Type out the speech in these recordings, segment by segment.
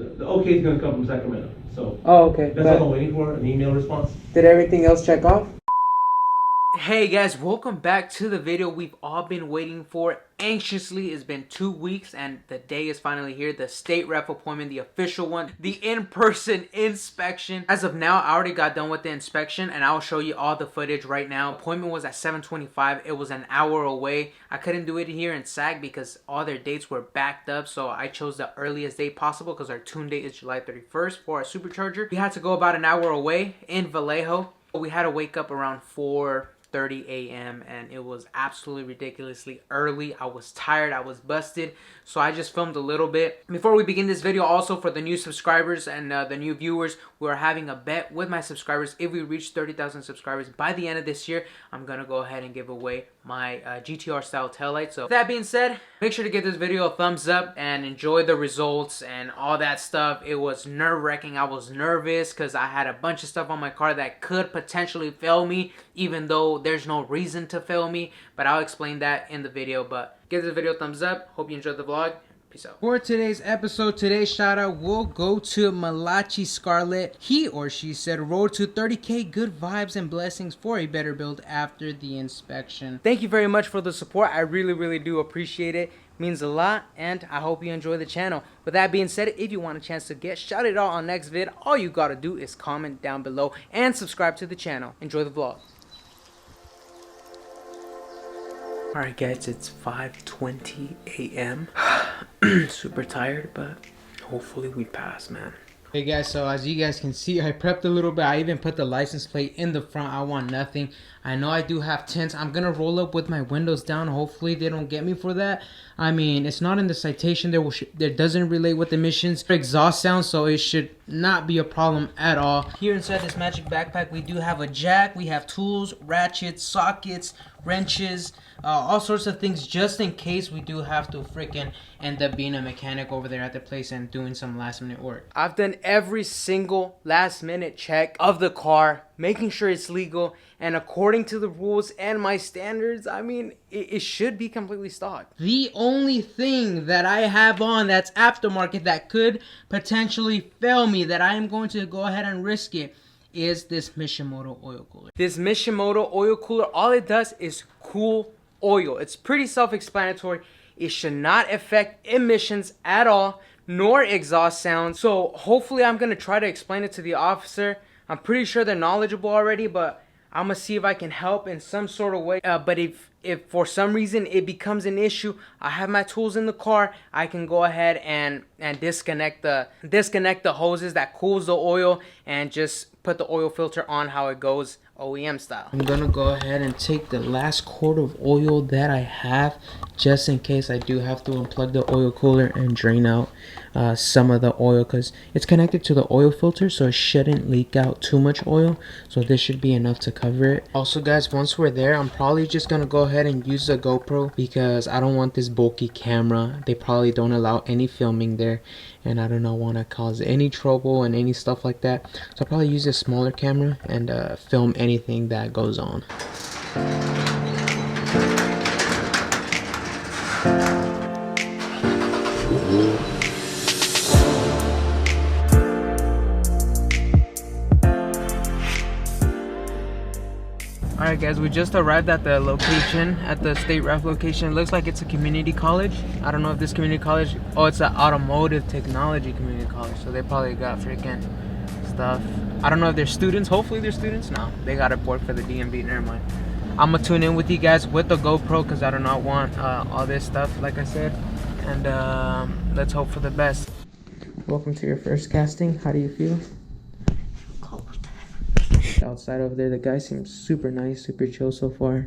The okay is gonna come from Sacramento. So Oh, okay. that's all I'm waiting for, an email response. Did everything else check off? Hey guys, welcome back to the video we've all been waiting for anxiously. It's been 2 weeks and the day is finally here. The state rep appointment, the official one, the in-person inspection. As of now, I already got done with the inspection and I'll show you all the footage right now. Appointment was at 7:25. It was an hour away. I couldn't do it here in SAC because all their dates were backed up, so I chose the earliest date possible because our tune date is July 31st for our supercharger. We had to go about an hour away in Vallejo. We had to wake up around 4:30 a.m. and it was absolutely ridiculously early. I was tired, I was busted, so I just filmed a little bit. Before we begin this video, also for the new subscribers and the new viewers, we are having a bet with my subscribers. If we reach 30,000 subscribers by the end of this year, I'm gonna go ahead and give away my GTR style taillight. So with that being said, make sure to give this video a thumbs up and enjoy the results and all that stuff. It was nerve-wracking. I was nervous because I had a bunch of stuff on my car that could potentially fail me, even though there's no reason to fail me, but I'll explain that in the video. But give this video a thumbs up. Hope you enjoyed the vlog. Peace out. For today's episode, today's shout out will go to Malachi Scarlett. He or she said, road to 30K, good vibes and blessings for a better build after the inspection. Thank you very much for the support. I really do appreciate it. Means a lot, and I hope you enjoy the channel. With that being said, if you want a chance to get shouted out on next vid, all you gotta do is comment down below and subscribe to the channel. Enjoy the vlog. Alright guys, it's 5:20 a.m. Super tired, but hopefully we pass, man. Hey guys, so as you guys can see, I prepped a little bit. I even put the license plate in the front. I want nothing. I know I do have tints. I'm gonna roll up with my windows down. Hopefully they don't get me for that. I mean, it's not in the citation. There doesn't relate with emissions exhaust sound, so it should not be a problem at all. Here inside this magic backpack, we do have a jack. We have tools, ratchets, sockets, wrenches, all sorts of things just in case we do have to freaking end up being a mechanic over there at the place and doing some last minute work. I've done every single last minute check of the car, making sure it's legal and according to the rules and my standards. I mean, it should be completely stocked. The only thing that I have on that's aftermarket that could potentially fail me, that I am going to go ahead and risk it, is this Mishimoto oil cooler. This Mishimoto oil cooler, all it does is cool oil. It's pretty self-explanatory. It should not affect emissions at all, nor exhaust sounds. So hopefully I'm gonna try to explain it to the officer. I'm pretty sure they're knowledgeable already, but I'm gonna see if I can help in some sort of way. But if for some reason it becomes an issue, I have my tools in the car. I can go ahead and disconnect the hoses that cools the oil and just put the oil filter on how it goes OEM style. I'm gonna go ahead and take the last quart of oil that I have just in case I do have to unplug the oil cooler and drain out some of the oil, because it's connected to the oil filter, so it shouldn't leak out too much oil. So this should be enough to cover it. Also guys, once we're there, I'm probably just gonna go ahead and use the GoPro because I don't want this bulky camera. They probably don't allow any filming there and I do not want to cause any trouble and any stuff like that. So I'll probably use a smaller camera and film anything that goes on. Alright guys, we just arrived at the location, at the state ref location. It looks like it's a community college. I don't know if this community college, oh, it's an automotive technology community college, so they probably got freaking stuff. I don't know if they're students. Hopefully they're students. No, they got a board for the DMV. Never mind. I'm gonna tune in with you guys with the GoPro because I do not want all this stuff, like I said. And let's hope for the best. Welcome to your first casting. How do you feel? Outside over there, the guy seems super nice, super chill so far.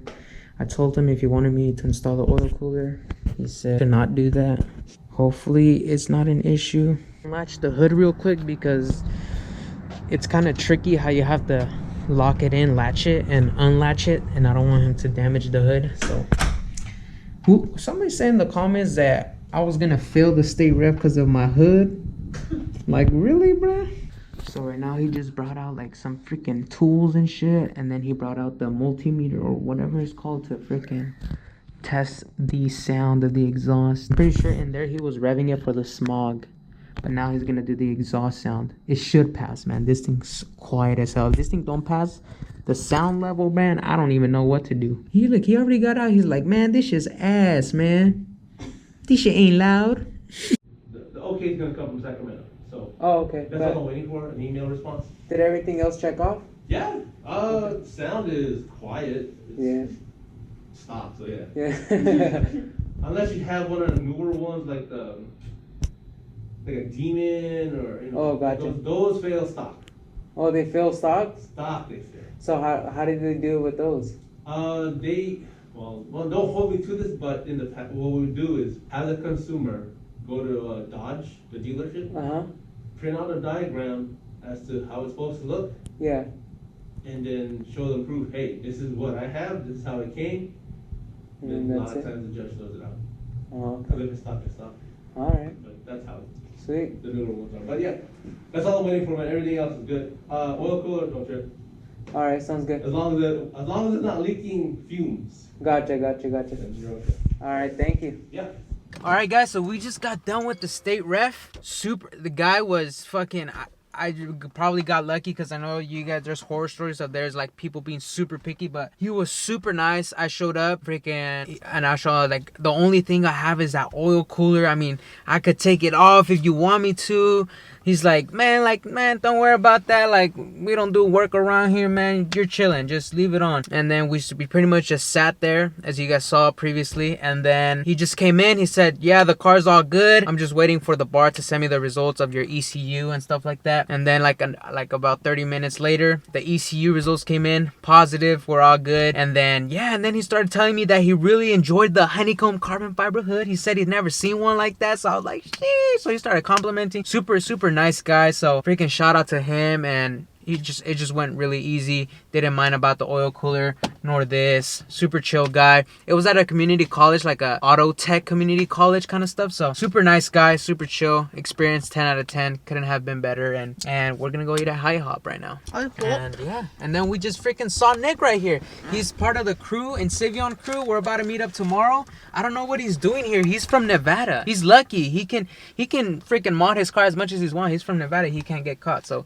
I told him if he wanted me to install the oil cooler, he said to not do that. Hopefully it's not an issue. Latch the hood real quick because it's kind of tricky how you have to lock it in, latch it and unlatch it, and I don't want him to damage the hood. So somebody said in the comments that I was gonna fail the state rep because of my hood. Like, really, bruh? So right now he just brought out like some freaking tools and shit, and then he brought out the multimeter or whatever it's called to freaking test the sound of the exhaust. I'm pretty sure in there he was revving it for the smog, But now he's gonna do the exhaust sound. It should pass, man. This thing's quiet as hell. If this thing don't pass the sound level, man, I don't even know what to do. He already got out. He's like, man, this shit's ass, man. This shit ain't loud. The okay is gonna come from Sacramento. So Oh, okay. that's all I'm waiting for, an email response. Did everything else check off? Yeah. Sound is quiet. Yeah. Stop. So yeah. Yeah. Unless you have one of the newer ones like a Demon or Oh, gotcha. Those fail stock. Oh, they fail stock? Stock they fail. So how did they deal with those? Well, don't hold me to this, but in the what we would do is, as a consumer, go to Dodge, the dealership, print out a diagram as to how it's supposed to look, Yeah. and then show them proof. Hey, this is what I have. This is how it came. And Then a that's lot of it. times the judge throws it out. Oh, Because if it's stock, it's stock. all right. But that's how Sweet. the newer ones are. But yeah, that's all I'm waiting for, man. Everything else is good. Oil cooler, don't trip. All right, sounds good. As long as it's not leaking fumes, Gotcha. then you're okay. All right, thank you. Yeah. All right, guys. So we just got done with the state ref. The guy was fucking. I probably got lucky because I know you guys, there's horror stories of there's like people being super picky, but he was super nice. I showed up freaking, and I showed like the only thing I have is that oil cooler. I mean, I could take it off if you want me to. He's like, man, don't worry about that. Like, we don't do work around here, man. You're chilling. Just leave it on. And then we pretty much just sat there, as you guys saw previously. And then he just came in. He said, yeah, the car's all good. I'm just waiting for the bar to send me the results of your ECU and stuff like that. And then like about 30 minutes later, the ECU results came in. Positive. We're all good. And then, yeah, and then he started telling me that he really enjoyed the honeycomb carbon fiber hood. He said he'd never seen one like that. So I was like, sheesh. So he started complimenting. Super nice guy. So freaking shout out to him, and it just went really easy. Didn't mind about the oil cooler nor this. Super chill guy. It was at a community college, like a auto tech community college kind of stuff. So super nice guy, super chill. Experience 10 out of 10. Couldn't have been better. And we're gonna go eat at High Hop right now. And yeah, and then we just freaking saw Nick right here. He's part of the crew in Sivion crew. We're about to meet up tomorrow. I don't know what he's doing here. He's from Nevada. He's lucky. He can freaking mod his car as much as he wants. He's from Nevada. He can't get caught. So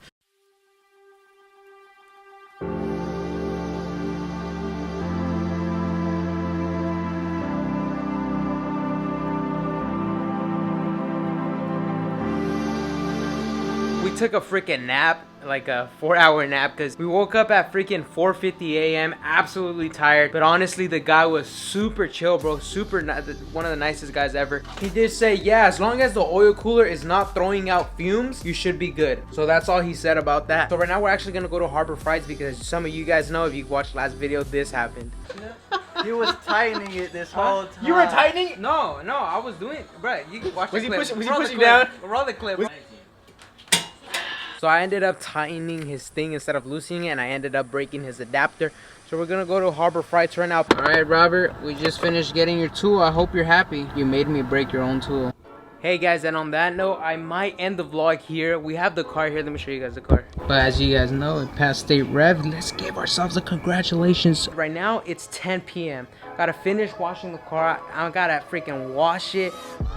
we took a freaking nap, like a 4-hour nap, because we woke up at freaking 4:50 a.m. absolutely tired. But honestly, the guy was super chill, bro. One of the nicest guys ever. He did say, yeah, as long as the oil cooler is not throwing out fumes, you should be good. So that's all he said about that. So right now we're actually gonna go to Harbor Fries because some of you guys know, if you watched last video, this happened. He was tightening it this whole time. You were tightening it? No, I was doing it, bro. You can watch the clip. Was he pushing down? Roll the clip. So I ended up tightening his thing instead of loosening it, and I ended up breaking his adapter. So we're gonna go to Harbor Freights right now. All right, Robert, we just finished getting your tool. I hope you're happy. You made me break your own tool. Hey guys, and on that note, I might end the vlog here. We have the car here. Let me show you guys the car. But as you guys know, it passed state rev. Let's give ourselves a congratulations. Right now, it's 10 p.m. Gotta finish washing the car. I gotta freaking wash it,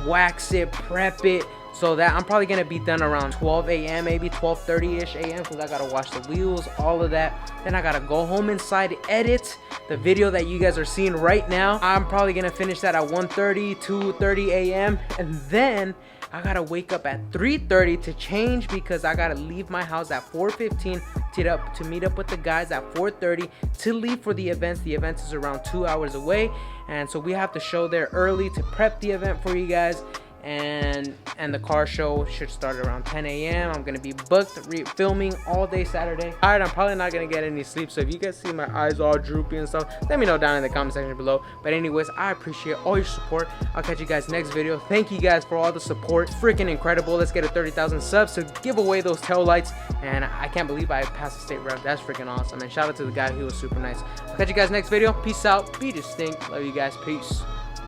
wax it, prep it. So that I'm probably gonna be done around 12 a.m. maybe 12:30ish a.m. because I gotta wash the wheels, all of that. Then I gotta go home inside, edit the video that you guys are seeing right now. I'm probably gonna finish that at 1:30, 2:30 a.m. and then I gotta wake up at 3:30 to change because I gotta leave my house at 4:15 to meet up with the guys at 4:30 to leave for the events. The event is around 2 hours away, and so we have to show there early to prep the event for you guys. And the car show should start around 10 a.m. I'm gonna be booked filming all day Saturday. Alright, I'm probably not gonna get any sleep, so if you guys see my eyes all droopy and stuff, let me know down in the comment section below. But anyways, I appreciate all your support. I'll catch you guys next video. Thank you guys for all the support. Freaking incredible. Let's get to 30,000 subs to give away those tail lights, and I can't believe I passed the state rev. That's freaking awesome. And shout out to the guy who was super nice. I'll catch you guys next video. Peace out. Be distinct. Love you guys. Peace.